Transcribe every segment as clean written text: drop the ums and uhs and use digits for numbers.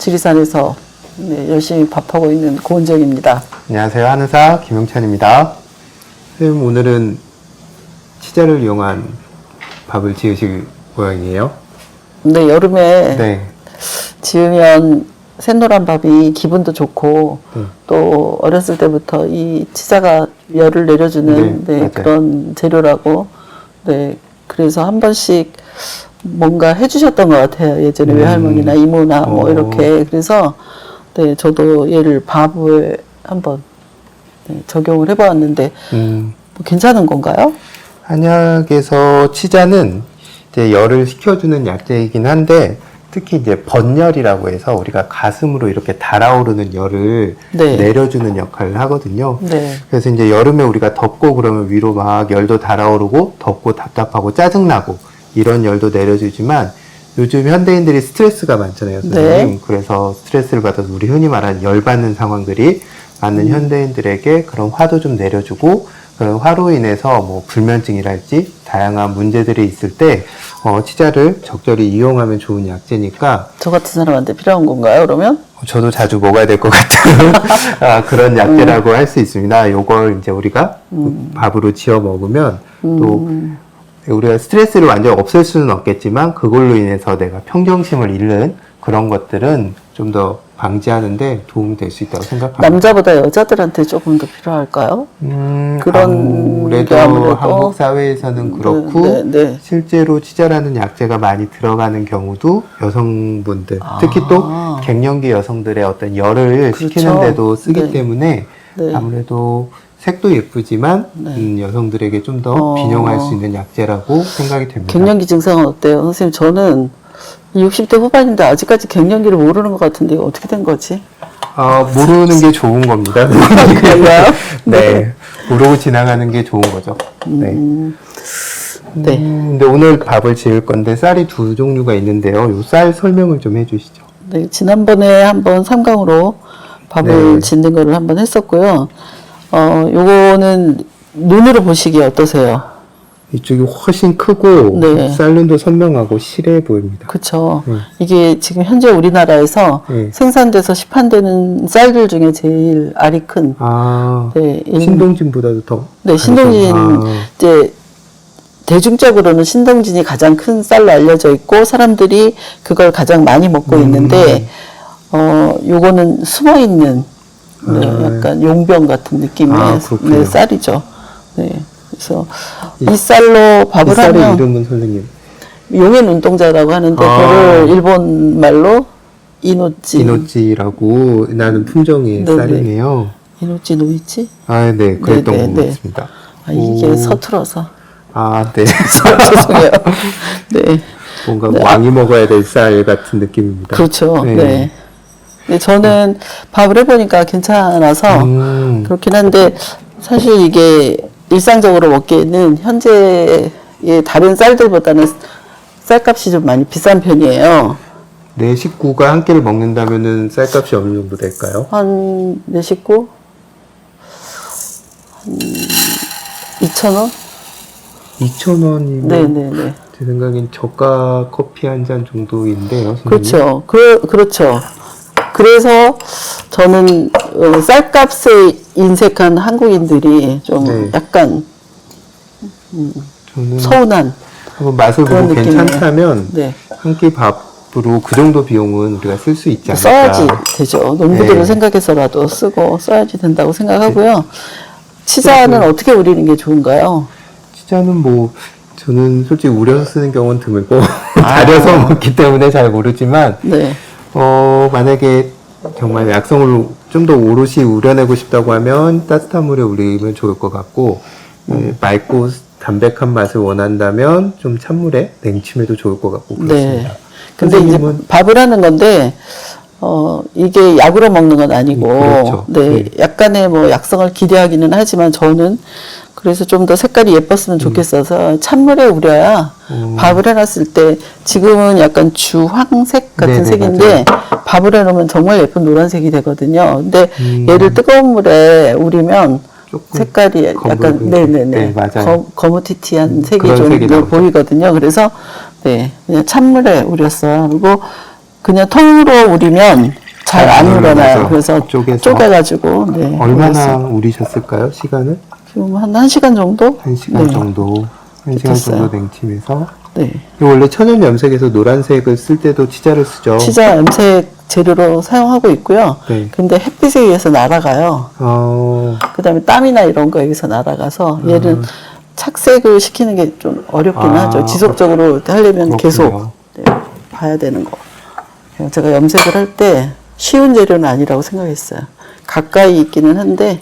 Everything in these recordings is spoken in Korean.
지리산에서 네, 열심히 밥하고 있는 고은정입니다. 안녕하세요. 한의사 김용찬입니다. 선생님, 오늘은 치자를 이용한 밥을 지으실 모양이에요. 네, 여름에 네. 지으면 샛노란 밥이 기분도 좋고 또 어렸을 때부터 이 치자가 열을 내려주는 네, 그런 재료라고 네, 그래서 한 번씩 뭔가 해주셨던 것 같아요. 예전에 외할머니나 이모나 뭐 이렇게. 그래서 네, 저도 얘를 밥을 한번 네, 적용을 해보았는데 뭐 괜찮은 건가요? 한약에서 치자는 이제 열을 식혀주는 약재이긴 한데 특히 이제 번열이라고 해서 우리가 가슴으로 이렇게 달아오르는 열을 네. 내려주는 역할을 하거든요. 네. 그래서 이제 여름에 우리가 덥고 그러면 위로 막 열도 달아오르고 덥고 답답하고 짜증나고 이런 열도 내려주지만 요즘 현대인들이 스트레스가 많잖아요, 선생님. 네. 그래서 스트레스를 받아서 우리 흔히 말하는 열받는 상황들이 많은 현대인들에게 그런 화도 좀 내려주고 그런 화로 인해서 뭐 불면증이랄지 다양한 문제들이 있을 때 치자를 적절히 이용하면 좋은 약재니까 저 같은 사람한테 필요한 건가요, 그러면? 저도 자주 먹어야 될 것 같은 그런 약재라고 할 수 있습니다. 요걸 이제 우리가 밥으로 지어 먹으면 또 우리가 스트레스를 완전히 없앨 수는 없겠지만 그걸로 인해서 내가 평정심을 잃는 그런 것들은 좀 더 방지하는데 도움이 될 수 있다고 생각합니다. 남자보다 여자들한테 조금 더 필요할까요? 그런 게 아무래도 한국 사회에서는 그렇고 네, 네. 실제로 치자라는 약재가 많이 들어가는 경우도 여성분들 특히 또 갱년기 여성들의 어떤 열을 그렇죠. 식히는데도 쓰기 네. 때문에 네. 아무래도 색도 예쁘지만 여성들에게 좀 더 비용할 수 있는 약재라고 생각이 됩니다. 갱년기 증상은 어때요? 선생님, 저는 60대 후반인데 아직까지 갱년기를 모르는 것 같은데 이거 어떻게 된 거지? 모르는 게 좋은 겁니다. 그런가요? 네. 모르고 지나가는 게 좋은 거죠. 네. 네. 근데 오늘 밥을 지을 건데 쌀이 두 종류가 있는데요. 요 쌀 설명을 좀 해주시죠. 네, 지난번에 한번 삼강으로 밥을 네. 짓는 거를 한번 했었고요. 요거는 눈으로 보시기에 어떠세요? 이쪽이 훨씬 크고 네. 쌀눈도 선명하고 실해 보입니다. 그쵸. 이게 지금 현재 우리나라에서 네. 생산돼서 시판되는 쌀들 중에 제일 알이 큰. 네, 신동진보다도 더. 네, 신동진, 이제, 대중적으로는 신동진이 가장 큰 쌀로 알려져 있고, 사람들이 그걸 가장 많이 먹고 있는데, 요거는 숨어 있는, 네, 약간 용병 같은 느낌의 네, 쌀이죠. 네. 그래서 이 쌀로 밥을 쌀의 하면 이름은 선생님? 용의 눈동자라고 하는데 그거를 일본 말로 이노찌. 이노찌라고 나는 품종의 네네. 쌀이네요. 이노찌 노이치? 네, 그랬던 것 같습니다. 이게 서툴어서. 네. 죄송해요. 네. 뭔가 왕이 먹어야 될 쌀 같은 느낌입니다. 그렇죠. 네. 네, 저는 밥을 해보니까 괜찮아서 그렇긴 한데 사실 이게 일상적으로 먹기에는 현재의 다른 쌀들보다는 쌀값이 좀 많이 비싼 편이에요. 네 식구가 한 끼를 먹는다면은 쌀값이 어느 정도 될까요? 한 네 식구? 한 2,000원? 2,000원이면 네네네. 제 생각엔 저가 커피 한 잔 정도인데요. 선생님. 그렇죠. 그렇죠. 그래서 저는 쌀값에 인색한 한국인들이 좀 약간 저는 서운한 한번 맛을 보고 괜찮다면 네. 한 끼 밥으로 그 정도 비용은 우리가 쓸 수 있지 않을까. 써야지 되죠. 농부들을 생각해서라도 쓰고 써야지 된다고 생각하고요. 치자는 어떻게 우리는 게 좋은가요? 치자는 뭐 저는 솔직히 우려서 쓰는 경우는 드물고 달여서 먹기 때문에 잘 모르지만 만약에 정말 약성을 좀 더 오롯이 우려내고 싶다고 하면 따뜻한 물에 우리면 좋을 것 같고 맑고 담백한 맛을 원한다면 좀 찬물에 냉침해도 좋을 것 같고 그렇습니다. 근데 이제 밥을 하는 건데 이게 약으로 먹는 건 아니고 그렇죠. 약간의 뭐 약성을 기대하기는 하지만 저는 그래서 좀 더 색깔이 예뻤으면 좋겠어서 찬물에 우려야 밥을 해놨을 때 지금은 약간 주황색 같은 색인데 밥을 해놓으면 정말 예쁜 노란색이 되거든요. 근데 얘를 뜨거운 물에 우리면 색깔이 약간 맞아요. 거무튀튀한 색이 좀 보이거든요. 그래서 그냥 찬물에 우렸어요. 그리고 그냥 통으로 우리면 잘 안 우러나요. 그래서 쪼개가지고. 네, 얼마나 우리셨을까요? 시간을? 지금 한 1시간 정도? 1시간 네. 정도. 1시간 정도 냉침해서. 네. 원래 천연 염색에서 노란색을 쓸 때도 치자를 쓰죠. 치자 염색 재료로 사용하고 있고요. 네. 근데 햇빛에 의해서 날아가요. 그 다음에 땀이나 이런 거에 의해서 날아가서 얘는 착색을 시키는 게 좀 어렵긴 하죠. 지속적으로 하려면 그렇군요. 계속 네, 봐야 되는 거. 제가 염색을 할 때 쉬운 재료는 아니라고 생각했어요. 가까이 있기는 한데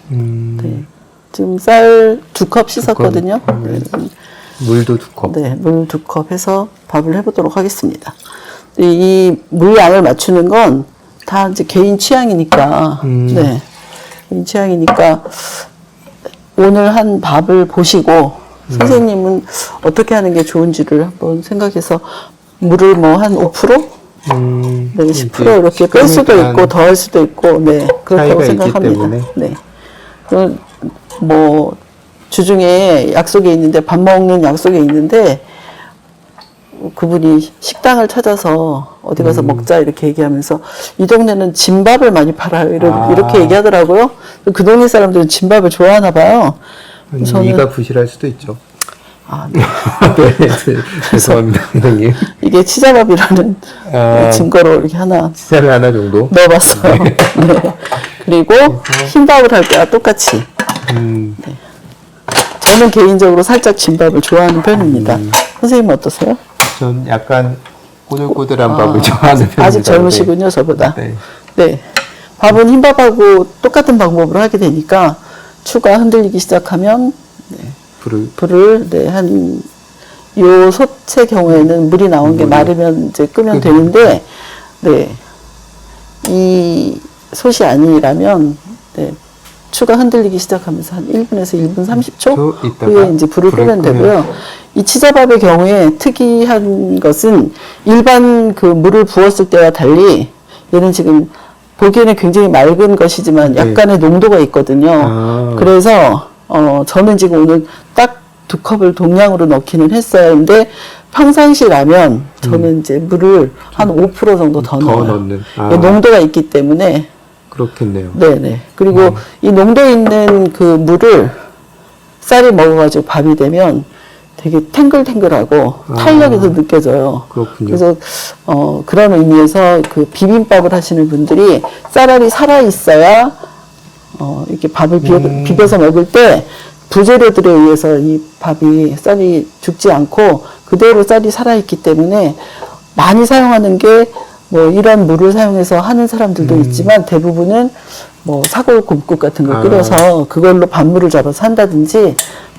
네. 지금 쌀 2컵 씻었거든요. 네. 물도 2컵. 네, 물 2컵 해서 밥을 해보도록 하겠습니다. 이 물양을 맞추는 건 다 이제 개인 취향이니까, 네, 개인 취향이니까 오늘 한 밥을 보시고 선생님은 어떻게 하는 게 좋은지를 한번 생각해서 물을 뭐 한 5%? 네, 10% 이렇게 뺄 수도 있고 더 할 수도 있고, 네, 그렇다고 생각합니다. 네, 뭐 주중에 약속에 있는데 밥 먹는 약속에 있는데 그분이 식당을 찾아서 어디 가서 먹자 이렇게 얘기하면서 이 동네는 진밥을 많이 팔아요 이렇게 얘기하더라고요. 그 동네 사람들은 진밥을 좋아하나 봐요. 저는 이가 부실할 수도 있죠. 네. 네, 죄송합니다, 선생님. 이게 치자밥이라는 증거로 이렇게 하나 치자를 하나 정도 넣어봤어요. 네. 네. 그리고 흰밥을 할 때와 똑같이. 네. 저는 개인적으로 살짝 진밥을 좋아하는 편입니다. 선생님 어떠세요? 전 약간 꼬들꼬들한 밥을 좋아하는 편입니다. 아직 젊으시군요, 저보다. 네. 네. 밥은 흰밥하고 똑같은 방법으로 하게 되니까 추가 흔들리기 시작하면 네. 불을 네, 한 요 솥의 경우에는 물이 나온 게 마르면 이제 끄면 되는데 네. 이 솥이 아니라면 네. 추가 흔들리기 시작하면서 한 1분에서 1분 30초 후에 이제 불을 끄면 되고요. 이 치자밥의 경우에 특이한 것은 일반 그 물을 부었을 때와 달리 얘는 지금 보기에는 굉장히 맑은 것이지만 약간의 농도가 있거든요. 그래서 저는 지금 오늘 딱 2컵을 동량으로 넣기는 했어요. 근데 평상시라면 저는 이제 물을 한 5% 정도 더 넣어요. 농도가 있기 때문에 그렇겠네요. 네네. 그리고 이 농도 있는 그 물을 쌀이 먹어가지고 밥이 되면 되게 탱글탱글하고 탄력이 더 느껴져요. 그렇군요. 그래서 그런 의미에서 그 비빔밥을 하시는 분들이 쌀알이 살아 있어야 이렇게 밥을 비벼서 먹을 때 부재료들에 의해서 이 밥이 쌀이 죽지 않고 그대로 쌀이 살아 있기 때문에 많이 사용하는 게 뭐 이런 물을 사용해서 하는 사람들도 있지만 대부분은 뭐 사골국국 같은 걸 끓여서 그걸로 밥물을 잡아서 한다든지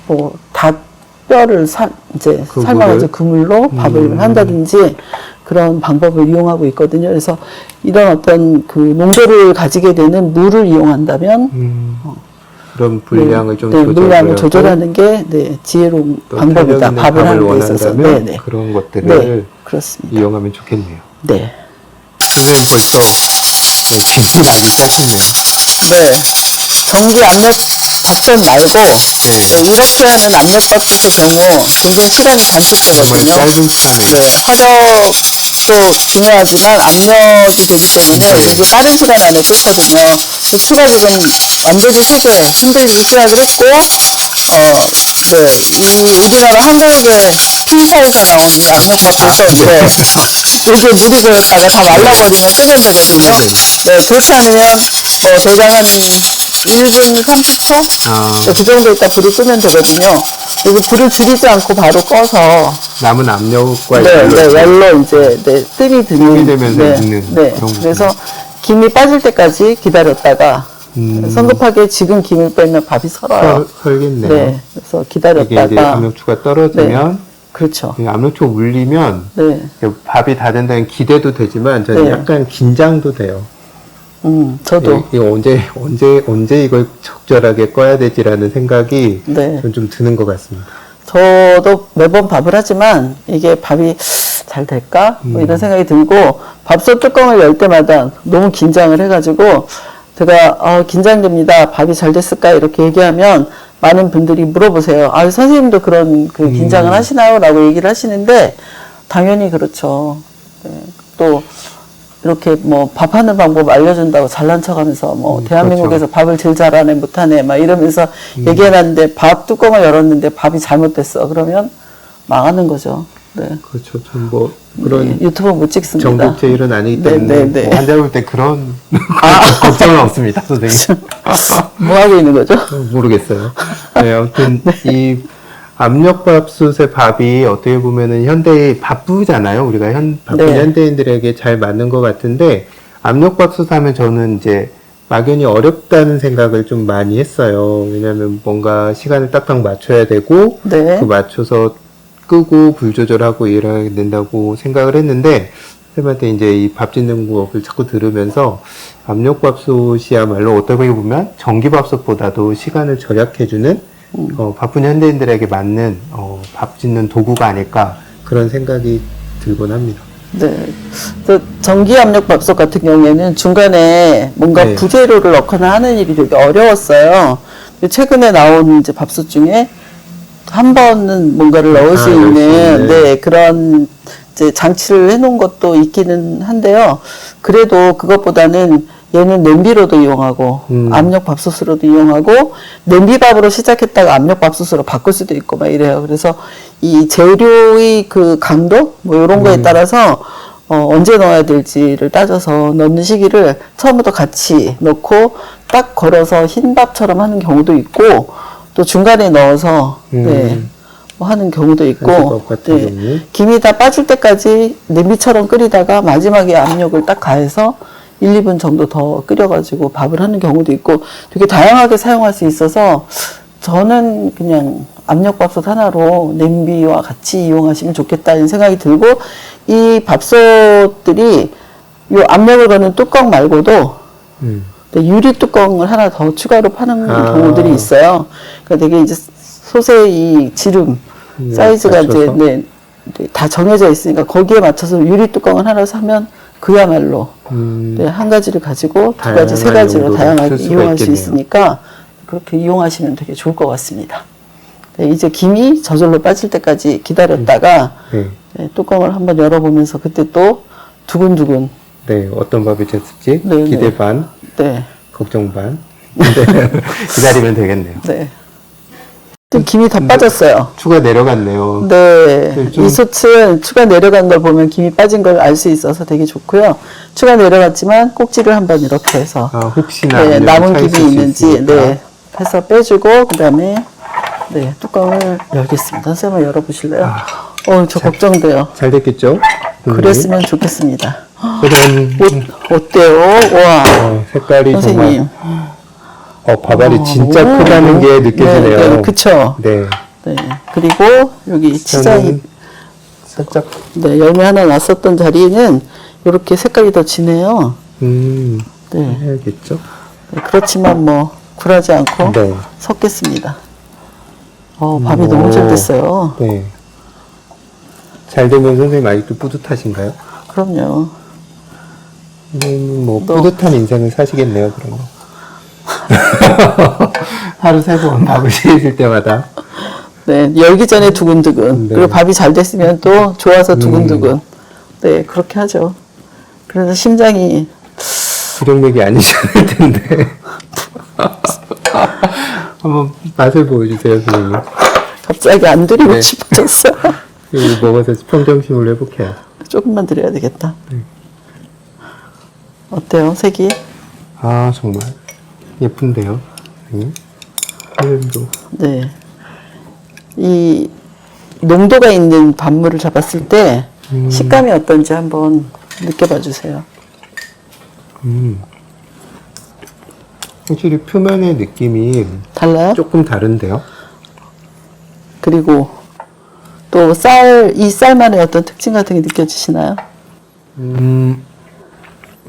뭐 닭뼈를 이제 삶아가지고 그 물로 밥을 한다든지 그런 방법을 이용하고 있거든요. 그래서 이런 어떤 그 농도를 가지게 되는 물을 이용한다면 그런 분량을 좀 물량을 조절하는 게 지혜로운 방법이다. 밥을 하는 데 있어서. 그런 것들을 그렇습니다. 이용하면 좋겠네요. 네. 선생님 벌써 전기 많이 짜셨네요. 네. 전기 압력 밥솥 말고 이렇게 하는 압력 밥솥의 경우 굉장히 시간이 단축되거든요. 짧은 시간에. 화력도 중요하지만 압력이 되기 때문에 이게 빠른 시간 안에 끓거든요. 부추가 지금 완전히 세게 흔들리기 시작을 했고 이 우리나라 한국에 핀사에서 나온 이 압력밥솥인데 이게 물이 들었다가 다 말라버리면 끄면 되거든요. 네, 그렇지 않으면 대략 한 1분 30초? 그 정도 있다 불을 끄면 되거든요. 그리고 불을 줄이지 않고 바로 꺼서 남은 압력과 열로 이제 뜸이 되면서 익는 그런 그래서 김이 빠질 때까지 기다렸다가 성급하게 지금 김을 빼면 밥이 설어요. 설겠네요. 네, 그래서 기다렸다가 이게 이제 압력추가 떨어지면 그렇죠. 압력추가 울리면 밥이 다 된다는 기대도 되지만 저는 약간 긴장도 돼요. 저도 이거 언제 이걸 적절하게 꺼야 되지라는 생각이 좀 드는 것 같습니다. 저도 매번 밥을 하지만 이게 밥이 잘 될까? 뭐 이런 생각이 들고 밥솥 뚜껑을 열 때마다 너무 긴장을 해가지고 제가 긴장됩니다. 밥이 잘 됐을까? 이렇게 얘기하면 많은 분들이 물어보세요. 선생님도 그런 그 긴장을 하시나요? 라고 얘기를 하시는데 당연히 그렇죠. 또 이렇게 뭐 밥하는 방법 알려준다고 잘난 척하면서 뭐 대한민국에서 그렇죠. 밥을 제일 잘하네 못하네 막 이러면서 얘기해놨는데 밥 뚜껑을 열었는데 밥이 잘못됐어. 그러면 망하는 거죠. 네. 그렇죠. 전 뭐 그런 네, 유튜브 못 찍습니다. 전국 제일은 아니기 때문에 뭐 환자 볼 때 그런 걱정은 없습니다, 선생님. 뭐 하고 있는 거죠? 모르겠어요. 네, 아무튼 이 압력밥솥의 밥이 어떻게 보면은 현대에 바쁘잖아요. 우리가 바쁜 네. 현대인들에게 잘 맞는 것 같은데 압력밥솥 하면 저는 이제 막연히 어렵다는 생각을 좀 많이 했어요. 왜냐하면 뭔가 시간을 딱딱 맞춰야 되고 네. 그 맞춰서 끄고 불 조절하고 이래야 된다고 생각을 했는데 선생님한테 이제 이 밥 짓는 법을 자꾸 들으면서 압력밥솥이야말로 어떻게 보면 전기밥솥보다도 시간을 절약해주는 바쁜 현대인들에게 맞는 밥 짓는 도구가 아닐까 그런 생각이 들곤 합니다. 네. 그 전기 압력밥솥 같은 경우에는 중간에 뭔가 네. 부재료를 넣거나 하는 일이 되게 어려웠어요. 근데 최근에 나온 이제 밥솥 중에 한 번은 뭔가를 넣을 수 있는 네, 그런 이제 장치를 해놓은 것도 있기는 한데요. 그래도 그것보다는 얘는 냄비로도 이용하고 압력밥솥으로도 이용하고 냄비밥으로 시작했다가 압력밥솥으로 바꿀 수도 있고 막 이래요. 그래서 이 재료의 그 강도 뭐 이런 거에 따라서 언제 넣어야 될지를 따져서 넣는 시기를 처음부터 같이 넣고 딱 걸어서 흰밥처럼 하는 경우도 있고 또 중간에 넣어서 네, 뭐 하는 경우도 있고 네, 김이 다 빠질 때까지 냄비처럼 끓이다가 마지막에 압력을 딱 가해서 1, 2분 정도 더 끓여가지고 밥을 하는 경우도 있고 되게 다양하게 사용할 수 있어서 저는 그냥 압력밥솥 하나로 냄비와 같이 이용하시면 좋겠다는 생각이 들고 이 밥솥들이 이 압력을 거는 뚜껑 말고도 유리 뚜껑을 하나 더 추가로 파는 경우들이 있어요. 그러니까 되게 이제 솥의 이 지름 사이즈가 맞춰서? 이제 다 정해져 있으니까 거기에 맞춰서 유리 뚜껑을 하나 사면 그야말로 네, 한 가지를 가지고 두 가지, 세 가지로 다양하게 이용할 수 있으니까 그렇게 이용하시면 되게 좋을 것 같습니다. 네, 이제 김이 저절로 빠질 때까지 기다렸다가 네, 뚜껑을 한번 열어보면서 그때 또 두근두근 네, 어떤 밥이 됐을지 네, 기대 반, 네. 걱정 반 기다리면 되겠네요. 네. 좀 김이 더 빠졌어요. 추가 내려갔네요. 네. 이 솥은 추가 내려간 걸 보면 김이 빠진 걸 알 수 있어서 되게 좋고요. 추가 내려갔지만 꼭지를 한번 이렇게 해서 혹시나 네, 남은 김이 있는지 네, 해서 빼주고 그 다음에 네, 뚜껑을 열겠습니다. 선생님 한번 열어보실래요? 저 걱정돼요. 잘 됐겠죠? 그랬으면 좋겠습니다. 그럼 어때요? 와. 색깔이 선생님. 정말 밥알이 진짜 크다는 게 느껴지네요. 네, 그쵸. 네. 네. 그리고 여기 치장이 살짝 네, 열매 하나 났었던 자리에는 이렇게 색깔이 더 진해요. 네. 네. 해야겠죠. 네, 그렇지만 뭐 굴하지 않고 네. 섞겠습니다. 밥이 너무 잘 됐어요. 네. 잘 되면 선생님 아직도 뿌듯하신가요? 그럼요. 뭐 뿌듯한 인생을 사시겠네요, 그런 거. 하루 3번 밥을 지으실 때마다. 네, 열기 전에 두근두근. 네. 그리고 밥이 잘 됐으면 또 좋아서 두근두근. 네, 그렇게 하죠. 그래서 심장이. 부정맥이 아니실 텐데. 한번 맛을 보여주세요, 선생님. 갑자기 안 드리고 네. 싶어졌어요. 이거 먹어서 평정심을 회복해야. 조금만 드려야 되겠다. 어때요, 색이? 정말 예쁜데요. 하늘도. 네. 이 농도가 있는 밥물을 잡았을 때 식감이 어떤지 한번 느껴봐 주세요. 확실히 표면의 느낌이 달라요? 조금 다른데요. 그리고 또 이 쌀만의 어떤 특징 같은 게 느껴지시나요?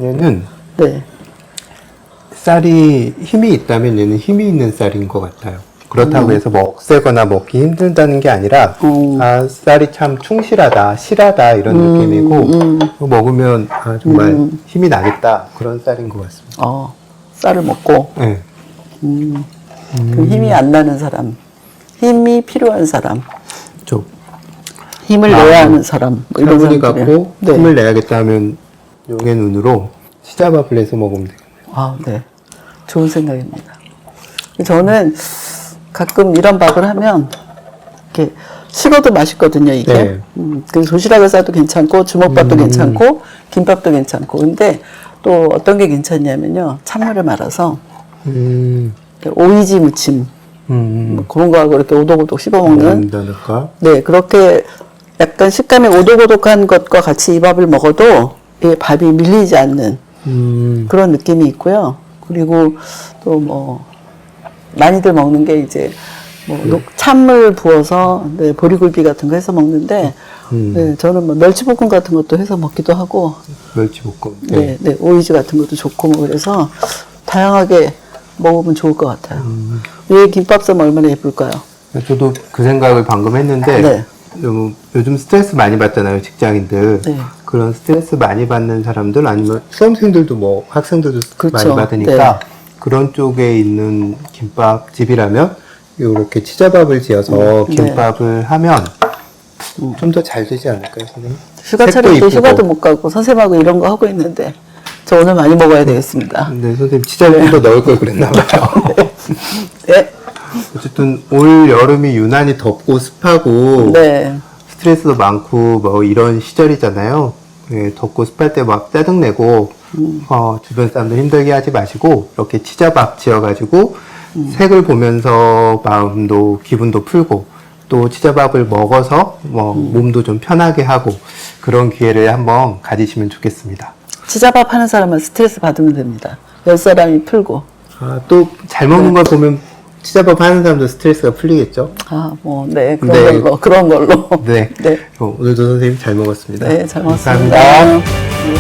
얘는 네. 쌀이 힘이 있다면 얘는 힘이 있는 쌀인 것 같아요. 그렇다고 해서 뭐 억세거나 먹기 힘들다는 게 아니라 쌀이 참 충실하다, 실하다 이런 느낌이고 먹으면 정말 힘이 나겠다 그런 쌀인 것 같습니다. 쌀을 먹고 네. 그 힘이 안 나는 사람, 힘이 필요한 사람. 힘을 내야 하는 사람. 뭐 이런 차분히 사람들이에요. 갖고 네. 힘을 내야겠다 하면 용의 눈으로 치자밥을 해서 먹으면 되겠네요. 아, 네. 좋은 생각입니다. 저는 가끔 이런 밥을 하면 이렇게 식어도 맛있거든요, 이게. 네. 그래서 도시락을 싸도 괜찮고, 주먹밥도 괜찮고, 김밥도 괜찮고. 근데 또 어떤 게 괜찮냐면요. 찬물에 말아서 오이지 무침. 뭐 그런 거하고 이렇게 오독오독 씹어먹는. 다를까? 네, 그렇게 약간 식감이 오독오독한 것과 같이 이 밥을 먹어도 이 밥이 밀리지 않는 그런 느낌이 있고요. 그리고 또 뭐 많이들 먹는 게 이제 뭐 찬물 부어서 네, 보리굴비 같은 거 해서 먹는데 네, 저는 뭐 멸치볶음 같은 것도 해서 먹기도 하고 멸치볶음. 네, 네, 오이지 같은 것도 좋고 뭐 그래서 다양하게 먹으면 좋을 것 같아요. 위에 김밥 싸면 얼마나 예쁠까요? 저도 그 생각을 방금 했는데 네. 요즘 스트레스 많이 받잖아요, 직장인들. 네. 그런 스트레스 많이 받는 사람들 아니면 수험생들도 뭐 학생들도 그렇죠. 많이 받으니까 그런 쪽에 있는 김밥집이라면 이렇게 치자밥을 지어서 김밥을 하면 좀 더 잘 되지 않을까요, 선생님? 휴가 차릴 때 이쁘고. 휴가도 못 가고 선생님하고 이런 거 하고 있는데 저 오늘 많이 먹어야 되겠습니다. 네, 선생님 치자를 좀 더 넣을 걸 그랬나 봐요. 네. 어쨌든 올 여름이 유난히 덥고 습하고 네. 스트레스도 많고 뭐 이런 시절이잖아요. 예, 덥고 습할 때 막 짜증내고 주변 사람들 힘들게 하지 마시고 이렇게 치자밥 지어가지고 색을 보면서 마음도 기분도 풀고 또 치자밥을 먹어서 뭐 몸도 좀 편하게 하고 그런 기회를 한번 가지시면 좋겠습니다. 치자밥 하는 사람은 스트레스 받으면 됩니다. 열 사람이 풀고. 또 잘 먹는 걸 보면 치자밥 하는 사람도 스트레스가 풀리겠죠? 아, 뭐, 네, 그런 네. 걸로, 그런 걸로. 네. 네. 오늘도 선생님 잘 먹었습니다. 네, 잘 먹었습니다. 감사합니다. 네.